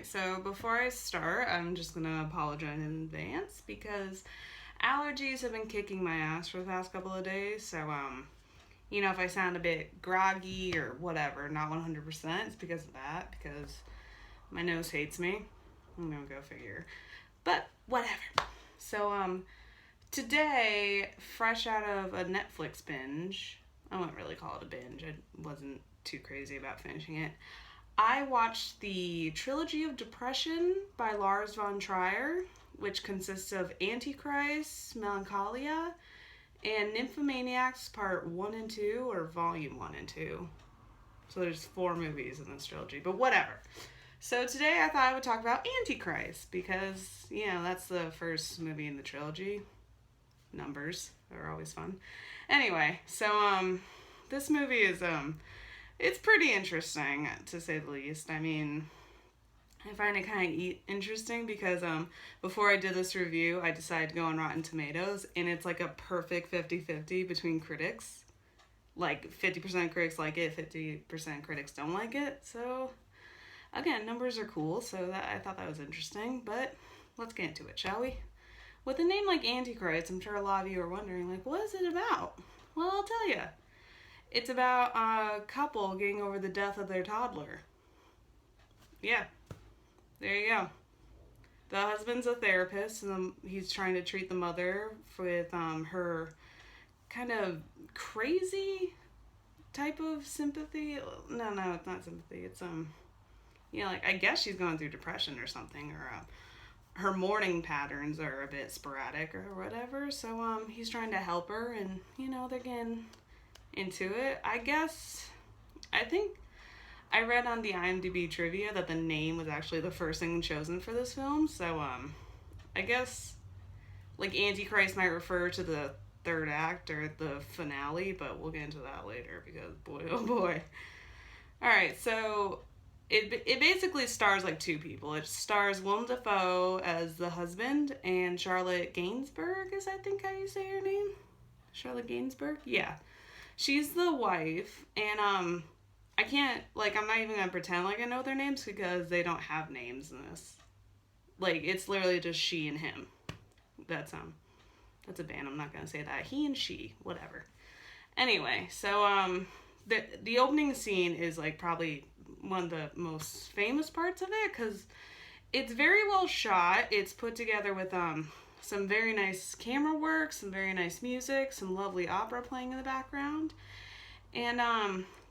Alright, so before I start, I'm just gonna apologize in advance because allergies have been kicking my ass for the past couple of days. So, if I sound a bit groggy or whatever, not 100%, it's because of that, because my nose hates me. Go figure. But, whatever. So, today, fresh out of a Netflix binge, I wouldn't really call it a binge, I wasn't too crazy about finishing it. I watched the Trilogy of Depression by Lars von Trier, which consists of Antichrist, Melancholia, and Nymphomaniacs Part 1 and 2, or Volume 1 and 2. So there's 4 movies in this trilogy, but whatever. So today I thought I would talk about Antichrist, because, that's the first movie in the trilogy. Numbers are always fun. Anyway, so, this movie is, it's pretty interesting, to say the least. I mean, I find it kind of interesting because before I did this review, I decided to go on Rotten Tomatoes, and it's like a perfect 50-50 between critics. Like, 50% critics like it, 50% critics don't like it. So, again, numbers are cool, so I thought that was interesting. But let's get into it, shall we? With a name like Antichrist, I'm sure a lot of you are wondering, like, what is it about? Well, I'll tell you. It's about a couple getting over the death of their toddler. Yeah, there you go. The husband's a therapist, and he's trying to treat the mother with her kind of crazy type of sympathy. No, it's not sympathy. It's I guess she's going through depression or something, or her morning patterns are a bit sporadic or whatever. So he's trying to help her, and they're getting into it. I think I read on the IMDb trivia that the name was actually the first thing chosen for this film. So I guess like Antichrist might refer to the third act or the finale, but we'll get into that later because boy oh boy. Alright, so it basically stars like 2 people. It stars Willem Dafoe as the husband and Charlotte Gainsbourg is I think how you say her name. Charlotte Gainsbourg? Yeah. She's the wife, and I'm not even gonna pretend like I know their names because they don't have names in this. Like, it's literally just she and him. That's a band, I'm not gonna say that. He and she, whatever. Anyway, so, the opening scene is, like, probably one of the most famous parts of it, because it's very well shot. It's put together with, some very nice camera work, some very nice music, some lovely opera playing in the background. And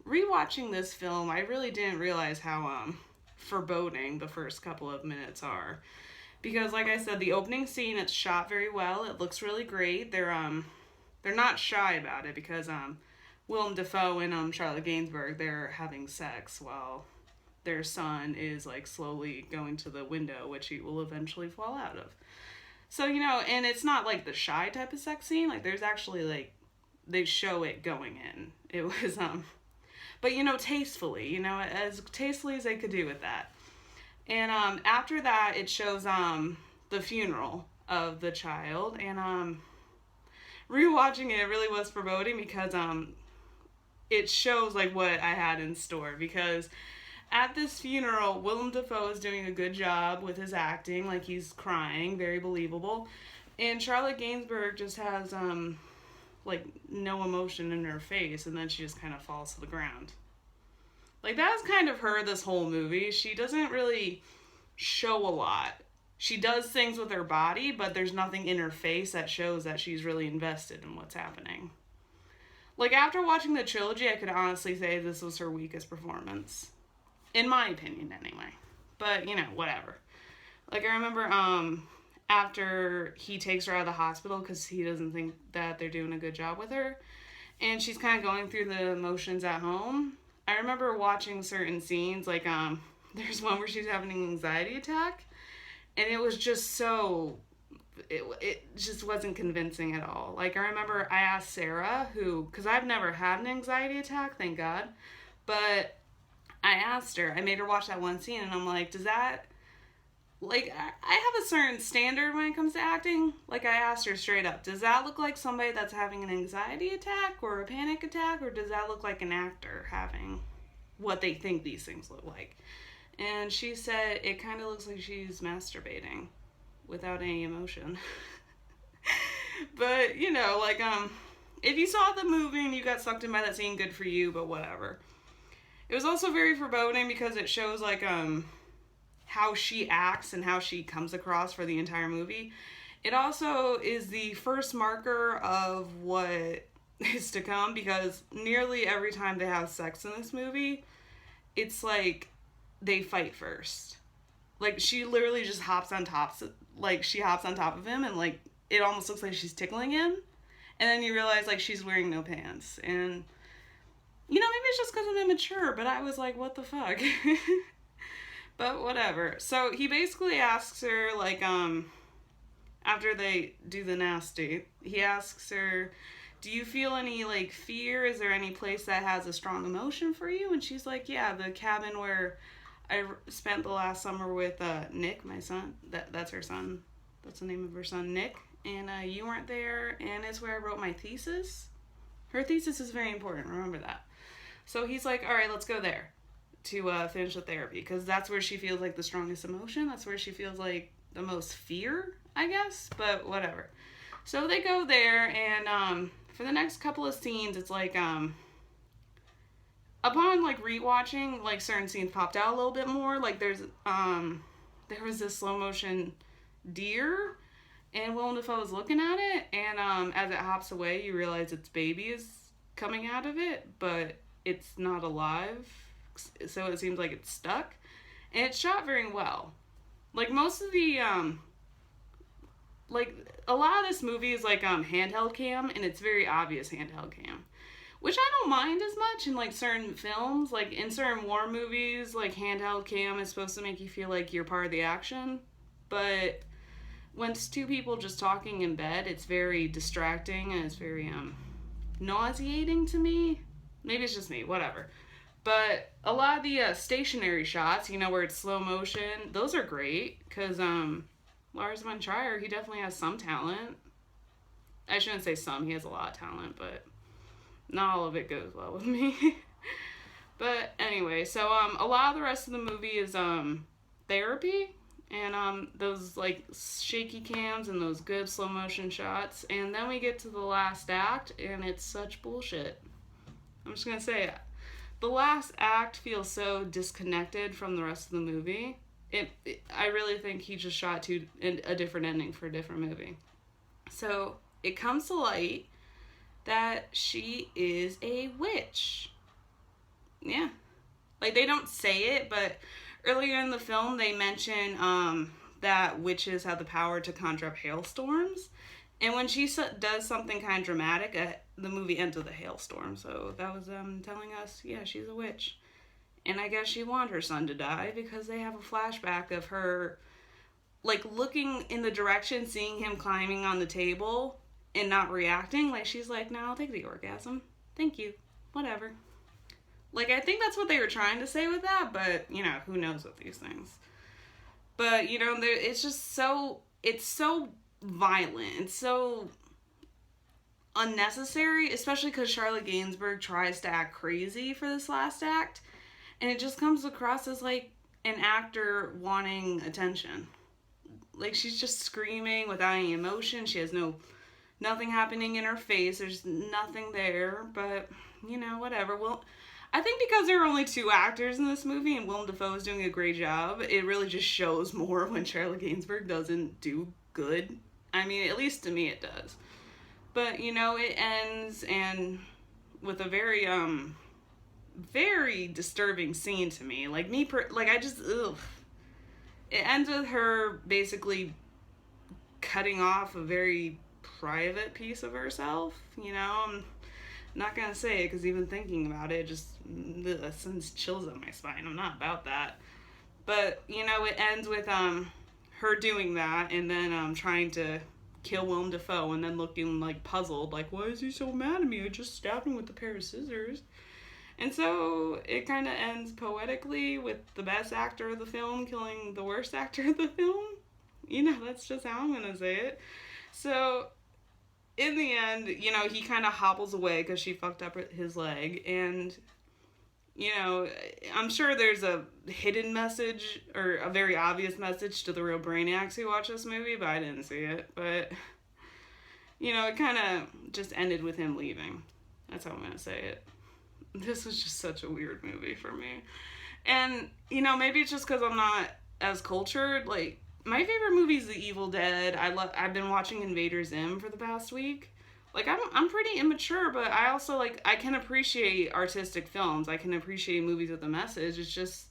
rewatching this film, I really didn't realize how foreboding the first couple of minutes are. Because like I said, the opening scene, it's shot very well. It looks really great. They're not shy about it because Willem Dafoe and Charlotte Gainsbourg, they're having sex while their son is like slowly going to the window, which he will eventually fall out of. So, and it's not like the shy type of sex scene. Like, there's actually, like, they show it going in. It was, but, tastefully, as tastefully as they could do with that. And, after that, it shows, the funeral of the child. And, rewatching it really was foreboding because, it shows, like, what I had in store. Because at this funeral, Willem Dafoe is doing a good job with his acting, like he's crying, very believable. And Charlotte Gainsbourg just has, like, no emotion in her face, and then she just kind of falls to the ground. Like, that's kind of her this whole movie. She doesn't really show a lot. She does things with her body, but there's nothing in her face that shows that she's really invested in what's happening. Like, after watching the trilogy, I could honestly say this was her weakest performance. In my opinion, anyway. But, whatever. Like, I remember, after he takes her out of the hospital because he doesn't think that they're doing a good job with her, and she's kind of going through the motions at home, I remember watching certain scenes, like, there's one where she's having an anxiety attack, and it was just so, it just wasn't convincing at all. Like, I remember I asked Sarah, because I've never had an anxiety attack, thank God, but I asked her, I made her watch that one scene, and I'm like, does that, like, I have a certain standard when it comes to acting. Like, I asked her straight up, does that look like somebody that's having an anxiety attack or a panic attack, or does that look like an actor having what they think these things look like? And she said it kind of looks like she's masturbating without any emotion. But, you know, like, if you saw the movie and you got sucked in by that scene, good for you, but whatever. It was also very foreboding because it shows, like, how she acts and how she comes across for the entire movie. It also is the first marker of what is to come, because nearly every time they have sex in this movie, it's like they fight first. Like, she literally just hops on top, like, she hops on top of him, and, like, it almost looks like she's tickling him. And then you realize, like, she's wearing no pants. And, you know, maybe it's just because I'm immature, but I was like, what the fuck? But whatever. So he basically asks her, like, after they do the nasty, he asks her, do you feel any, like, fear? Is there any place that has a strong emotion for you? And she's like, yeah, the cabin where I spent the last summer with Nick, my son. That's her son. That's the name of her son, Nick. And you weren't there, and it's where I wrote my thesis. Her thesis is very important, remember that. So he's like, all right, let's go there to finish the therapy, because that's where she feels like the strongest emotion. That's where she feels like the most fear, I guess, but whatever. So they go there, and for the next couple of scenes, it's like, upon, like, rewatching, like, certain scenes popped out a little bit more. Like, there was this slow motion deer, and Willem Dafoe is looking at it, and as it hops away, you realize its baby is coming out of it, but it's not alive, so it seems like it's stuck. And it's shot very well. Like, most of the, like, a lot of this movie is, like, handheld cam, and it's very obvious handheld cam. Which I don't mind as much in, like, certain films. Like, in certain war movies, like, handheld cam is supposed to make you feel like you're part of the action. But when it's two people just talking in bed, it's very distracting, and it's very, nauseating to me. Maybe it's just me, whatever. But a lot of the stationary shots, you know, where it's slow motion, those are great, because Lars von Trier, he definitely has some talent. I shouldn't say some, he has a lot of talent, but not all of it goes well with me. But anyway, so a lot of the rest of the movie is therapy, and those, like, shaky cams and those good slow motion shots, and then we get to the last act, and it's such bullshit. I'm just gonna say it. The last act feels so disconnected from the rest of the movie. I really think he just shot a different ending for a different movie. So it comes to light that she is a witch. Yeah. Like, they don't say it, but earlier in the film they mention that witches have the power to conjure up hailstorms. And when she does something kind of dramatic, the movie ends with a hailstorm. So that was telling us, yeah, she's a witch. And I guess she wanted her son to die, because they have a flashback of her, like, looking in the direction, seeing him climbing on the table, and not reacting. Like, she's like, no, I'll take the orgasm. Thank you. Whatever. Like, I think that's what they were trying to say with that, but, you know, who knows with these things. But, you know, it's just so, it's so violent. It's so unnecessary, especially because Charlotte Gainsbourg tries to act crazy for this last act, and it just comes across as, like, an actor wanting attention. Like, she's just screaming without any emotion. She has nothing happening in her face. There's nothing there, but, you know, whatever. Well, I think because there are only two actors in this movie and Willem Dafoe is doing a great job, it really just shows more when Charlotte Gainsbourg doesn't do good. I mean, at least to me it does. But, you know, it ends and with a very, very disturbing scene to me. Like, I just, ugh. It ends with her basically cutting off a very private piece of herself, you know? I'm not gonna say it, because even thinking about it just sends chills up my spine. I'm not about that. But, you know, it ends with her doing that, and then trying to kill Willem Dafoe, and then looking, like, puzzled, like, why is he so mad at me? I just stabbed him with a pair of scissors. And so it kind of ends poetically with the best actor of the film killing the worst actor of the film. You know, that's just how I'm gonna say it. So in the end, you know, he kind of hobbles away because she fucked up his leg, and You know, I'm sure there's a hidden message or a very obvious message to the real brainiacs who watch this movie, but I didn't see it. But, you know, it kind of just ended with him leaving. That's how I'm going to say it. This was just such a weird movie for me. And, you know, maybe it's just because I'm not as cultured. Like, my favorite movie is The Evil Dead. I've been watching Invader Zim for the past week. Like, I'm pretty immature, but I also, like, I can appreciate artistic films. I can appreciate movies with a message. It's just,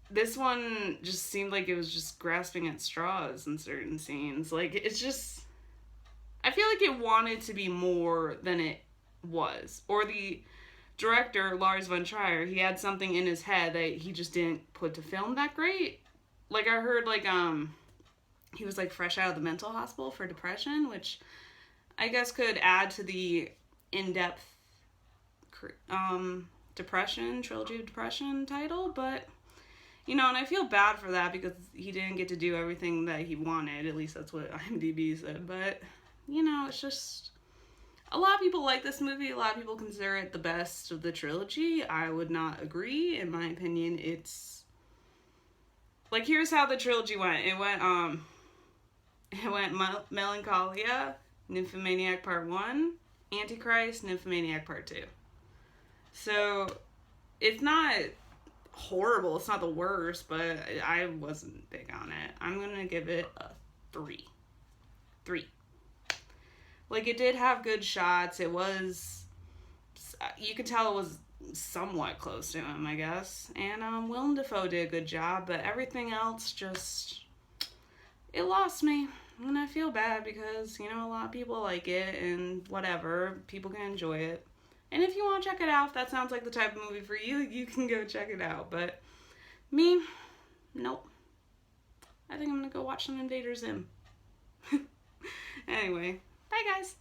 this one just seemed like it was just grasping at straws in certain scenes. Like, it's just, I feel like it wanted to be more than it was. Or the director, Lars von Trier, he had something in his head that he just didn't put to film that great. Like, I heard, like, he was, like, fresh out of the mental hospital for depression, which I guess could add to the in-depth depression, Trilogy of Depression title, but, you know, and I feel bad for that because he didn't get to do everything that he wanted, at least that's what IMDb said, but, you know, it's just, a lot of people like this movie, a lot of people consider it the best of the trilogy. I would not agree. In my opinion, it's, like, here's how the trilogy went. It went Melancholia, Nymphomaniac Part 1, Antichrist, Nymphomaniac Part 2. So, it's not horrible. It's not the worst, but I wasn't big on it. I'm going to give it a 3. 3. Like, it did have good shots. It was, you could tell it was somewhat close to him, I guess. And Willem Dafoe did a good job, but everything else just, it lost me. And I feel bad because, you know, a lot of people like it and whatever. People can enjoy it. And if you want to check it out, if that sounds like the type of movie for you, you can go check it out. But me, nope. I think I'm going to go watch some Invader Zim. Anyway, bye guys.